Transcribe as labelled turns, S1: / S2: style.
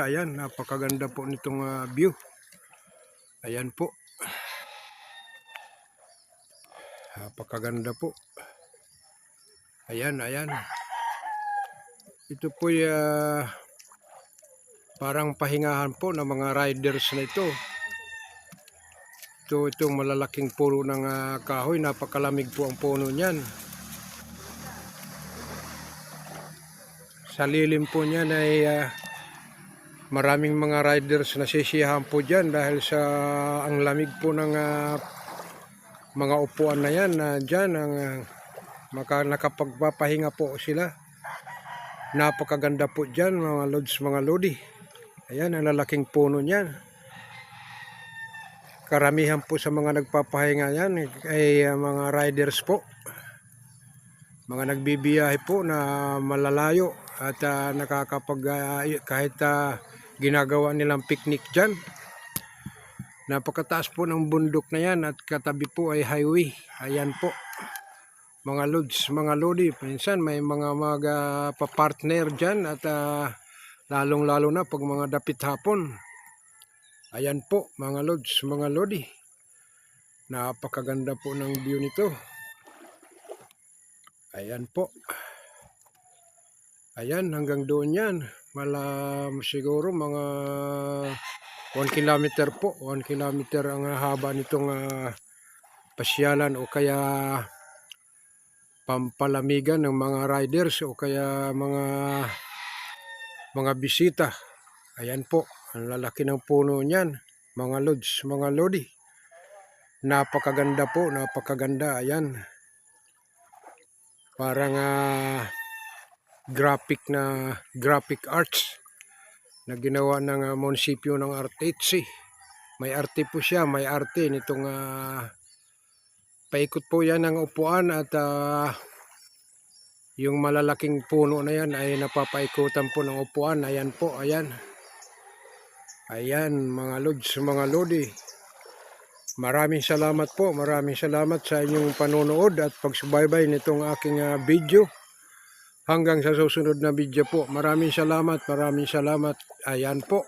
S1: Ayan, napakaganda po nitong view. Ayan po. Napakaganda po. Ayan. Ito po parang pahingahan po ng mga riders na ito. Itong malalaking puno ng kahoy. Napakalamig po ang puno niyan. Sa lilim po niyan ay maraming mga riders na sisiyahan po dyan dahil sa ang lamig po ng mga upuan na yan. Dyan nakapagpapahinga po sila. Napakaganda po dyan mga lods, mga lodi. Ayan ang lalaking puno niyan. Karamihan po sa mga nagpapahinga yan ay mga riders po. Mga nagbibiyahe po na malalayo at kahit ginagawa nilang picnic dyan. Napakataas po ng bundok na yan at katabi po ay highway. Ayan po mga lods, mga lodi. Minsan may mga papartner dyan at lalong lalo na pag mga dapit hapon. Ayan po mga lods, mga lodi. Napakaganda po ng view nito. Ayan po. Ayan hanggang doon yan. Siguro mga 1 kilometer po. 1 kilometer ang haba nitong pasyalan o kaya pampalamigan ng mga riders o kaya mga bisita. Ayan po. Ang lalaki ng puno niyan. Mga lods, mga lodi. Napakaganda po. Napakaganda. Ayan. Parang graphic arts na ginawa ng munisipyo ng Arteche. May arte po siya, may arte nitong paikot po yan ng upuan at yung malalaking puno na yan ay napapaikutan po ng upuan. Ayan po, ayan. Ayan mga lods, mga lodi. Maraming salamat po, maraming salamat sa inyong panonood at pagsubaybay nitong aking video. Hanggang sa susunod na video po. Maraming salamat, maraming salamat. Ayan po.